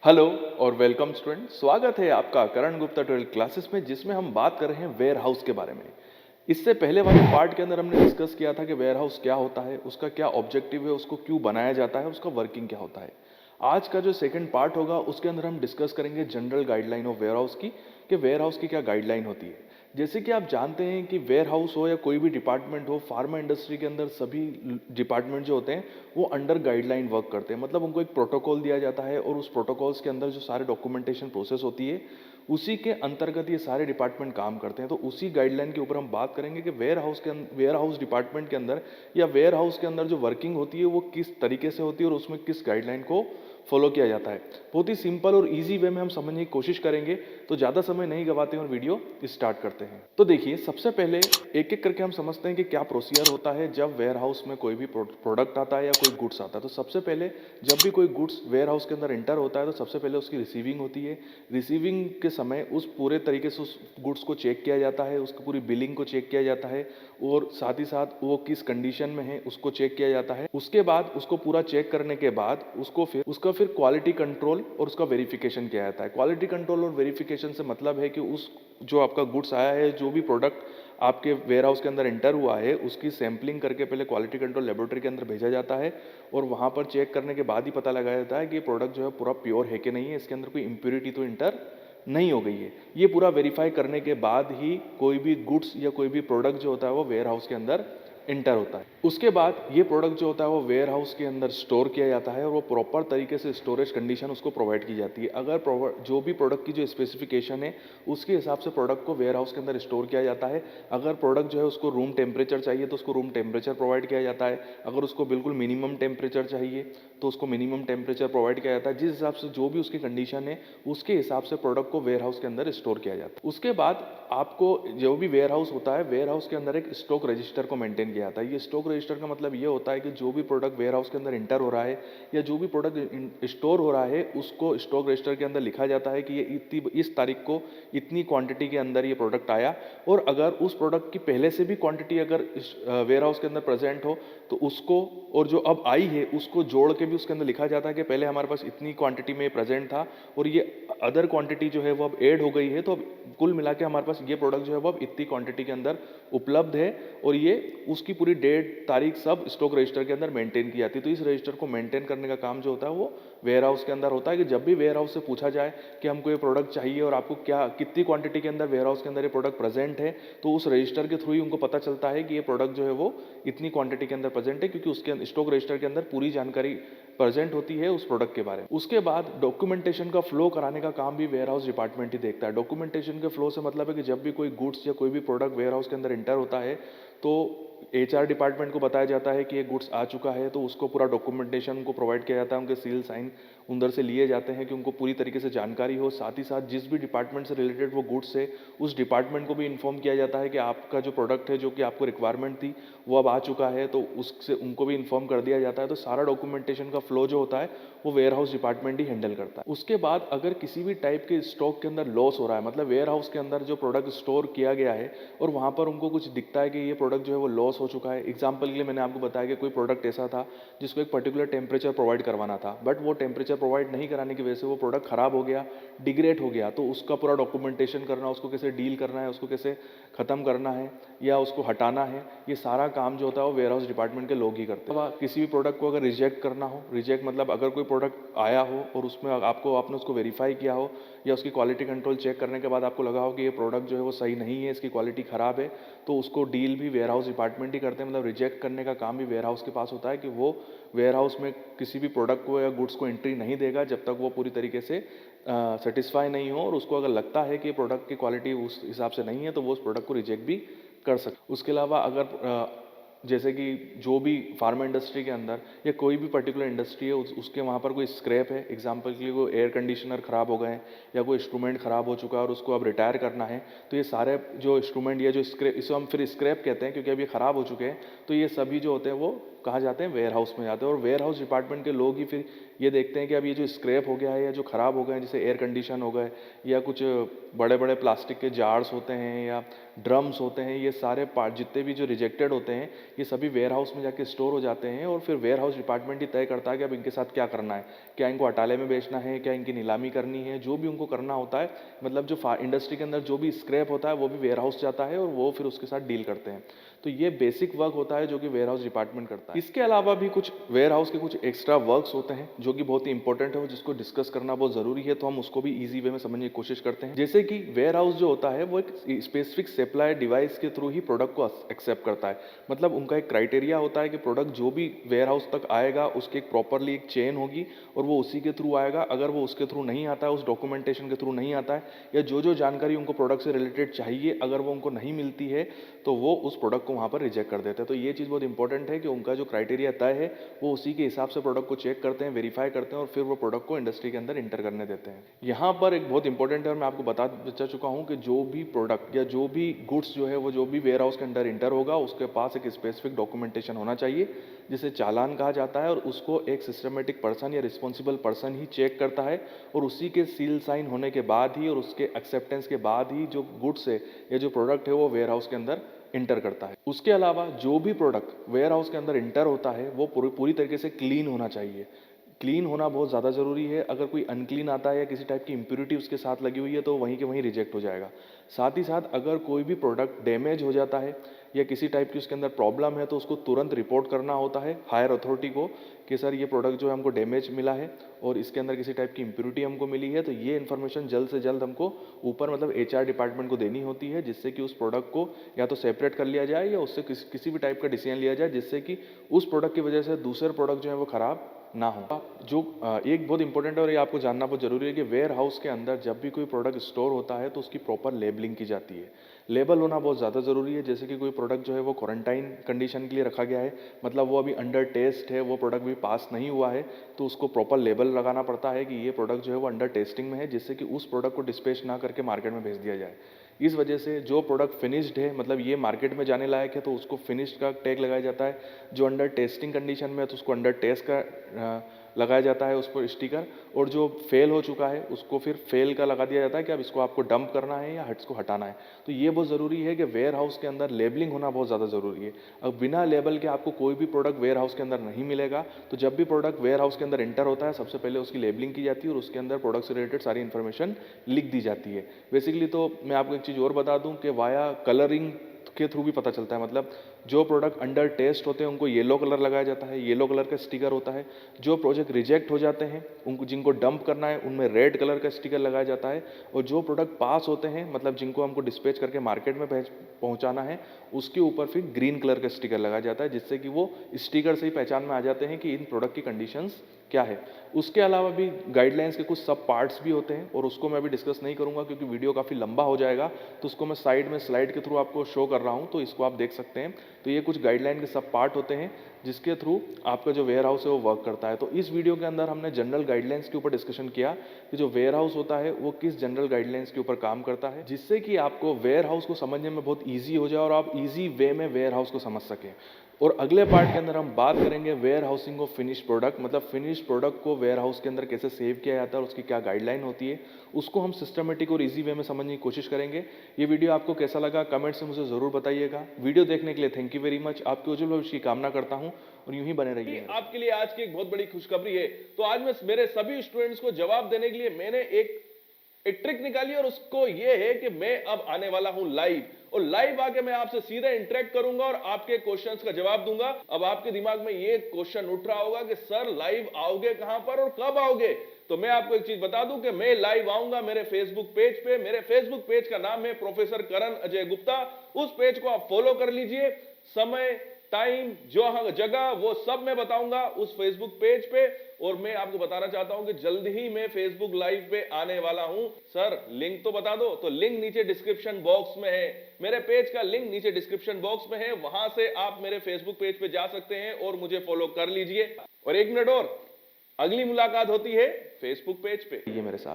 Hello और welcome student. स्वागत है आपका करण गुप्ता 12 क्लासेस में, जिसमें हम बात कर रहे हैं वेयर हाउस के बारे में। इससे पहले वाले पार्ट के अंदर हमने डिस्कस किया था कि वेयर हाउस क्या होता है, उसका क्या ऑब्जेक्टिव है, उसको क्यों बनाया जाता है, उसका वर्किंग क्या होता है। आज का जो सेकंड पार्ट होगा उसके अंदर हम डिस्कस करेंगे general guideline of warehouse की, कि वेयर हाउस की क्या गाइडलाइन होती है। जैसे कि आप जानते हैं कि वेयर हाउस हो या कोई भी डिपार्टमेंट हो, फार्मा इंडस्ट्री के अंदर सभी डिपार्टमेंट जो होते हैं वो अंडर गाइडलाइन वर्क करते हैं। मतलब उनको एक प्रोटोकॉल दिया जाता है और उस प्रोटोकॉल्स के अंदर जो सारे डॉक्यूमेंटेशन प्रोसेस होती है उसी के अंतर्गत ये सारे डिपार्टमेंट काम करते हैं। तो उसी गाइडलाइन के ऊपर हम बात करेंगे कि वेयर हाउस डिपार्टमेंट के अंदर या वेयर हाउस के अंदर जो वर्किंग होती है वो किस तरीके से होती है और उसमें किस गाइडलाइन को फॉलो किया जाता है। बहुत ही सिंपल और इजी वे में हम समझने की कोशिश करेंगे। तो ज़्यादा समय नहीं गवाते हैं और वीडियो स्टार्ट करते हैं। तो देखिए, सबसे पहले एक एक करके हम समझते हैं कि क्या प्रोसीजर होता है जब वेयर हाउस में कोई भी प्रोडक्ट आता है या कोई गुड्स आता है। तो सबसे पहले जब भी कोई गुड्स वेयर हाउस के अंदर इंटर होता है तो सबसे पहले उसकी रिसीविंग होती है। रिसीविंग के समय उस पूरे तरीके से उस गुड्स को चेक किया जाता है, उसकी पूरी बिलिंग को चेक किया जाता है और साथ ही साथ वो किस कंडीशन में है उसको चेक किया जाता है। उसके बाद उसको पूरा चेक करने के बाद उसका फिर क्वालिटी कंट्रोल और उसका वेरिफिकेशन किया जाता है। क्वालिटी कंट्रोल और वेरिफिकेशन से मतलब है कि उस जो आपका गुड्स आया है, जो भी प्रोडक्ट आपके वेयर हाउस के अंदर इंटर हुआ है, उसकी सैंपलिंग करके पहले क्वालिटी कंट्रोल लेबोरेटरी के अंदर भेजा जाता है और वहाँ पर चेक करने के बाद ही पता लगाया जाता है कि ये प्रोडक्ट जो है पूरा प्योर है कि नहीं है, इसके अंदर कोई इम्प्योरिटी तो इंटर नहीं हो गई है। ये पूरा वेरीफाई करने के बाद ही कोई भी गुड्स या कोई भी प्रोडक्ट जो होता है वो वेयर हाउस के अंदर इंटर होता है। उसके बाद ये प्रोडक्ट जो होता है वो वेयर हाउस के अंदर स्टोर किया जाता है और वो प्रॉपर तरीके से स्टोरेज कंडीशन उसको प्रोवाइड की जाती है। अगर जो भी प्रोडक्ट की जो स्पेसिफिकेशन है उसके हिसाब से प्रोडक्ट को वेयर हाउस के अंदर स्टोर किया जाता है। अगर प्रोडक्ट जो है उसको रूम टेम्परेचर चाहिए तो उसको रूम टेम्परेचर प्रोवाइड किया जाता है। अगर उसको बिल्कुल मिनिमम टेम्परेचर चाहिए तो उसको मिनिमम टेम्परेचर प्रोवाइड किया जाता है। जिस हिसाब से जो भी उसकी कंडीशन है उसके हिसाब से प्रोडक्ट को वेयर हाउस के अंदर स्टोर किया जाता है। उसके बाद आपको जो भी वेयर हाउस होता है, वेयर हाउस के अंदर एक स्टॉक रजिस्टर को मेंटेन किया जाता है। ये स्टॉक रजिस्टर का मतलब ये होता है कि जो भी प्रोडक्ट वेयर हाउस के अंदर इंटर हो रहा है या जो भी प्रोडक्ट स्टोर हो रहा है उसको स्टॉक रजिस्टर के अंदर लिखा जाता है कि ये इतनी इस तारीख को इतनी क्वांटिटी के अंदर ये प्रोडक्ट आया। और अगर उस प्रोडक्ट की पहले से भी क्वांटिटी अगर वेयर हाउस के अंदर प्रेजेंट हो तो उसको, और जो अब आई है उसको जोड़ के भी उसके अंदर लिखा जाता है कि पहले हमारे पास इतनी क्वांटिटी में प्रेजेंट था और ये अदर क्वांटिटी जो है वो अब ऐड हो गई है, तो अब कुल मिला के हमारे पास ये प्रोडक्ट जो है वो अब इतनी क्वांटिटी के अंदर उपलब्ध है। और ये उसकी पूरी डेट तारीख सब स्टॉक रजिस्टर के अंदर मेंटेन की जाती है। तो इस रजिस्टर को मेंटेन करने का काम जो होता है वो वेयर हाउस के अंदर होता है कि जब भी वेयर हाउस से पूछा जाए कि हमको ये प्रोडक्ट चाहिए और आपको क्या कितनी क्वांटिटी के अंदर वेयर हाउस के अंदर ये प्रोडक्ट प्रेजेंट है, तो उस रजिस्टर के थ्रू ही उनको पता चलता है कि ये प्रोडक्ट जो है वो इतनी क्वांटिटी के अंदर प्रेजेंट है, क्योंकि उसके स्टॉक रजिस्टर के अंदर पूरी जानकारी प्रेजेंट होती है उस प्रोडक्ट के बारे में। उसके बाद डॉक्यूमेंटेशन का फ्लो कराने का काम भी वेयर हाउस डिपार्टमेंट ही देखता है। डॉक्यूमेंटेशन के फ्लो से मतलब है कि जब भी कोई गुड्स या कोई भी प्रोडक्ट वेयर हाउस के अंदर इंटर होता है तो एचआर डिपार्टमेंट को बताया जाता है कि ये गुड्स आ चुका है, तो उसको पूरा डॉक्यूमेंटेशन को प्रोवाइड किया जाता है। उनके सील साइन उधर से लिए जाते हैं कि उनको पूरी तरीके से जानकारी हो। साथ ही साथ जिस भी डिपार्टमेंट से रिलेटेड वो गुड्स है उस डिपार्टमेंट को भी इन्फॉर्म किया जाता है कि आपका जो प्रोडक्ट है जो कि आपको रिक्वायरमेंट थी वो अब आ चुका है, तो उससे उनको भी इन्फॉर्म कर दिया जाता है। तो सारा डॉक्यूमेंटेशन का फ्लो जो होता है वो वेयर हाउस डिपार्टमेंट ही हैंडल करता है। उसके बाद अगर किसी भी टाइप के स्टॉक के अंदर लॉस हो रहा है, मतलब वेयर हाउस के अंदर जो प्रोडक्ट स्टोर किया गया है और वहाँ पर उनको कुछ दिखता है कि ये प्रोडक्ट जो है वो लॉस हो चुका है। एग्जाम्पल के लिए मैंने आपको बताया कि कोई प्रोडक्ट ऐसा था जिसको एक पर्टिकुलर टेम्परेचर प्रोवाइड करवाना था, बट वो टेम्परेचर प्रोवाइड नहीं कराने की वजह से वो प्रोडक्ट खराब हो गया, डिग्रेड हो गया। तो उसका पूरा डॉक्यूमेंटेशन करना, उसको कैसे डील करना है, उसको कैसे ख़त्म करना है या उसको हटाना है, ये सारा काम जो होता है वो वेयर हाउस डिपार्टमेंट के लोग ही करते हैं। किसी भी प्रोडक्ट को अगर रिजेक्ट करना हो, रिजेक्ट मतलब अगर कोई प्रोडक्ट आया हो और उसमें आपने उसको वेरीफाई किया हो या उसकी क्वालिटी कंट्रोल चेक करने के बाद आपको लगा हो कि ये प्रोडक्ट जो है वो सही नहीं है, इसकी क्वालिटी ख़राब है, तो उसको डील भी वेयर हाउस डिपार्टमेंट ही करते हैं। मतलब रिजेक्ट करने का काम भी वेयर हाउस के पास होता है कि वो वेयर हाउस में किसी भी प्रोडक्ट को या गुड्स को एंट्री नहीं देगा जब तक वो पूरी तरीके से सेटिस्फाई नहीं हो, और उसको अगर लगता है कि प्रोडक्ट की क्वालिटी उस हिसाब से नहीं है तो वो उस प्रोडक्ट को रिजेक्ट भी कर सकते। उसके अलावा अगर जैसे कि जो भी फार्मा इंडस्ट्री के अंदर या कोई भी पर्टिकुलर इंडस्ट्री है उसके वहाँ पर कोई स्क्रैप है, एग्जांपल के लिए कोई एयर कंडीशनर ख़राब हो गए हैं या कोई इंस्ट्रूमेंट ख़राब हो चुका है और उसको अब रिटायर करना है, तो ये सारे जो इंस्ट्रूमेंट या जो स्क्रैप, इसको हम फिर स्क्रैप कहते हैं क्योंकि अब ये ख़राब हो चुके हैं, तो ये सभी जो होते हैं वो कहाँ जाते हैं, वेयर हाउस में जाते हैं। और वेयर हाउस डिपार्टमेंट के लोग ही फिर ये देखते हैं कि अब ये जो स्क्रैप हो गया है या जो ख़राब हो गए हैं, जैसे एयर कंडीशन हो गए या कुछ बड़े बड़े प्लास्टिक के जार्स होते हैं या ड्रम्स होते हैं, ये सारे पार्ट जितने भी जो रिजेक्टेड होते हैं ये सभी वेयर हाउस में जाके स्टोर हो जाते हैं। और फिर वेयर हाउस डिपार्टमेंट ही तय करता है कि अब इनके साथ क्या करना है, क्या इनको अटाले में बेचना है, क्या इनकी नीलामी करनी है, जो भी उनको करना होता है। मतलब जो इंडस्ट्री के अंदर जो भी स्क्रैप होता है वो भी वेयर हाउस जाता है और वो फिर उसके साथ डील करते हैं। तो ये बेसिक वर्क होता है जो कि वेयर हाउस डिपार्टमेंट करता है। इसके अलावा भी कुछ वेयर हाउस के कुछ एक्स्ट्रा वर्क्स होते हैं जो कि बहुत ही इंपॉर्टेंट है और जिसको डिस्कस करना बहुत ज़रूरी है, तो हम उसको भी ईजी वे में समझने की कोशिश करते हैं। जैसे कि वेयर हाउस जो होता है वो एक स्पेसिफिक सप्लाई डिवाइस के थ्रू ही प्रोडक्ट को एक्सेप्ट करता है। मतलब उनका एक क्राइटेरिया होता है कि प्रोडक्ट जो भी वेयर हाउस तक आएगा उसकी एक प्रॉपरली एक चेन होगी और वो उसी के थ्रू आएगा। अगर वो उसके थ्रू नहीं आता है, उस डॉक्यूमेंटेशन के थ्रू नहीं आता है, या जो जानकारी उनको प्रोडक्ट से रिलेटेड चाहिए अगर वो उनको नहीं मिलती है, तो वो उस प्रोडक्ट को वहाँ पर रिजेक्ट कर देते हैं। तो ये चीज़ बहुत इंपॉर्टेंट है कि उनका जो क्राइटेरिया तय है वो उसी के हिसाब से प्रोडक्ट को चेक करते हैं, वेरीफाई करते हैं और फिर वो प्रोडक्ट को इंडस्ट्री के अंदर इंटर करने देते हैं। यहाँ पर एक बहुत इंपॉर्टेंट है और मैं आपको बता चुका हूँ कि जो भी प्रोडक्ट या जो भी गुड्स जो है वो जो भी वेयर हाउस के अंदर इंटर होगा उसके पास एक स्पेसिफिक डॉक्यूमेंटेशन होना चाहिए जिसे चालान कहा जाता है, और उसको एक सिस्टमेटिक पर्सन या रिस्पॉन्सिबल पर्सन ही चेक करता है और उसी के सील साइन होने के बाद ही और उसके एक्सेप्टेंस के बाद ही जो गुड्स है या जो प्रोडक्ट है वो वेयर हाउस के अंदर इंटर करता है। उसके अलावा जो भी प्रोडक्ट वेयर हाउस के अंदर इंटर होता है वो पूरी तरीके से क्लीन होना चाहिए। क्लीन होना बहुत ज़्यादा ज़रूरी है। अगर कोई अनक्लीन आता है या किसी टाइप की इम्प्यूरिटी उसके साथ लगी हुई है तो वहीं के वहीं रिजेक्ट हो जाएगा। साथ ही साथ अगर कोई भी प्रोडक्ट डैमेज हो जाता है या किसी टाइप की उसके अंदर प्रॉब्लम है तो उसको तुरंत रिपोर्ट करना होता है हायर अथॉरिटी को कि सर ये प्रोडक्ट जो है हमको डैमेज मिला है और इसके अंदर किसी टाइप की इम्प्यूरिटी हमको मिली है। तो ये इन्फॉर्मेशन जल्द से जल्द हमको ऊपर मतलब एचआर डिपार्टमेंट को देनी होती है, जिससे कि उस प्रोडक्ट को या तो सेपरेट कर लिया जाए या उससे किसी भी टाइप का डिसीजन लिया जाए जिससे कि उस प्रोडक्ट की वजह से दूसरे प्रोडक्ट जो है वो ख़राब ना हो। जो एक बहुत इंपॉर्टेंट है और ये आपको जानना बहुत जरूरी है कि वेयर हाउस के अंदर जब भी कोई प्रोडक्ट स्टोर होता है तो उसकी प्रॉपर लेबलिंग की जाती है। लेबल होना बहुत ज़्यादा ज़रूरी है। जैसे कि कोई प्रोडक्ट जो है वो क्वारंटाइन कंडीशन के लिए रखा गया है, मतलब वो अभी अंडर टेस्ट है, वो प्रोडक्ट भी पास नहीं हुआ है, तो उसको प्रॉपर लेबल लगाना पड़ता है कि ये प्रोडक्ट जो है वो अंडर टेस्टिंग में है, जिससे कि उस प्रोडक्ट को डिस्पैच ना करके मार्केट में भेज दिया जाए। इस वजह से जो प्रोडक्ट फिनिश्ड है, मतलब ये मार्केट में जाने लायक है, तो उसको फिनिश्ड का टैग लगाया जाता है। जो अंडर टेस्टिंग कंडीशन में है तो उसको अंडर टेस्ट का लगाया जाता है उस पर स्टिकर, और जो फेल हो चुका है उसको फिर फेल का लगा दिया जाता है कि अब इसको आपको डंप करना है या हट्स को हटाना है। तो ये बहुत ज़रूरी है कि वेयर हाउस के अंदर लेबलिंग होना बहुत ज़्यादा ज़रूरी है। अब बिना लेबल के आपको कोई भी प्रोडक्ट वेयर हाउस के अंदर नहीं मिलेगा। तो जब भी प्रोडक्ट वेयर हाउस के अंदर एंटर होता है सबसे पहले उसकी लेबलिंग की जाती है और उसके अंदर प्रोडक्ट से रिलेटेड सारी इन्फॉर्मेशन लिख दी जाती है। बेसिकली तो मैं आपको एक चीज़ और बता दूं कि वाया कलरिंग के थ्रू भी पता चलता है। मतलब जो प्रोडक्ट अंडर टेस्ट होते हैं उनको येलो कलर लगाया जाता है, येलो कलर का स्टिकर होता है। जो प्रोजेक्ट रिजेक्ट हो जाते हैं उनको जिनको डंप करना है उनमें रेड कलर का स्टिकर लगाया जाता है, और जो प्रोडक्ट पास होते हैं मतलब जिनको हमको डिस्पैच करके मार्केट में पहुंचाना है उसके ऊपर फिर ग्रीन कलर का स्टिकर लगाया जाता है, जिससे कि वो स्टिकर से ही पहचान में आ जाते हैं कि इन प्रोडक्ट की कंडीशंस क्या है। उसके अलावा भी गाइडलाइंस के कुछ सब पार्ट्स भी होते हैं और उसको मैं अभी डिस्कस नहीं करूंगा क्योंकि वीडियो काफ़ी लंबा हो जाएगा, तो उसको मैं साइड में स्लाइड के थ्रू आपको शो कर रहा हूं, तो इसको आप देख सकते हैं। तो ये कुछ गाइडलाइन के सब पार्ट होते हैं जिसके थ्रू आपका जो वेयर हाउस है वो वर्क करता है। तो इस वीडियो के अंदर हमने जनरल गाइडलाइंस के ऊपर डिस्कशन किया कि जो वेयर हाउस होता है वो किस जनरल गाइडलाइंस के ऊपर काम करता है, जिससे कि आपको वेयर हाउस को समझने में बहुत ईजी हो जाए और आप ईजी वे में वेयर हाउस को समझ सकें। और अगले पार्ट के अंदर हम बात करेंगे warehousing of finish product, मतलब फिनिश प्रोडक्ट को वेयर हाउस के अंदर कैसे सेव किया जाता है और उसकी क्या गाइडलाइन होती है, उसको हम सिस्टमेटिक और इजी वे में समझने की कोशिश करेंगे। ये वीडियो आपको कैसा लगा कमेंट से मुझे जरूर बताइएगा। वीडियो देखने के लिए थैंक यू वेरी मच। आपके उज्जवल भविष्य की कामना करता हूँ और यूं ही बने रहिए। आपके लिए आज की एक बहुत बड़ी खुशखबरी है। तो आज मैं मेरे सभी स्टूडेंट्स को जवाब देने के लिए मैंने एक ट्रिक निकाली, और उसको ये है कि मैं अब आने वाला हूं लाइव, और लाइव आके मैं आपसे सीधा इंटरेक्ट करूंगा और आपके क्वेश्चंस का जवाब दूंगा। अब आपके दिमाग में ये क्वेश्चन उठ रहा होगा कि सर लाइव आओगे कहां पर और कब आओगे? तो मैं आपको एक चीज बता दूं कि मैं लाइव आऊंगा मेरे फेसबुक पेज पे। मेरे फेसबुक पेज का नाम है प्रोफेसर करण अजय गुप्ता। उस पेज को आप फॉलो कर लीजिए। समय, टाइम, जो जगह, वो सब मैं बताऊंगा उस फेसबुक पेज पे। और मैं आपको बताना चाहता हूं कि जल्द ही मैं फेसबुक लाइव पे आने वाला हूं। सर लिंक तो बता दो। तो लिंक नीचे डिस्क्रिप्शन बॉक्स में है, मेरे पेज का लिंक नीचे डिस्क्रिप्शन बॉक्स में है, वहां से आप मेरे फेसबुक पेज पे जा सकते हैं और मुझे फॉलो कर लीजिए। और एक मिनट और, अगली मुलाकात होती है फेसबुक पेज पे। ये मेरे साथ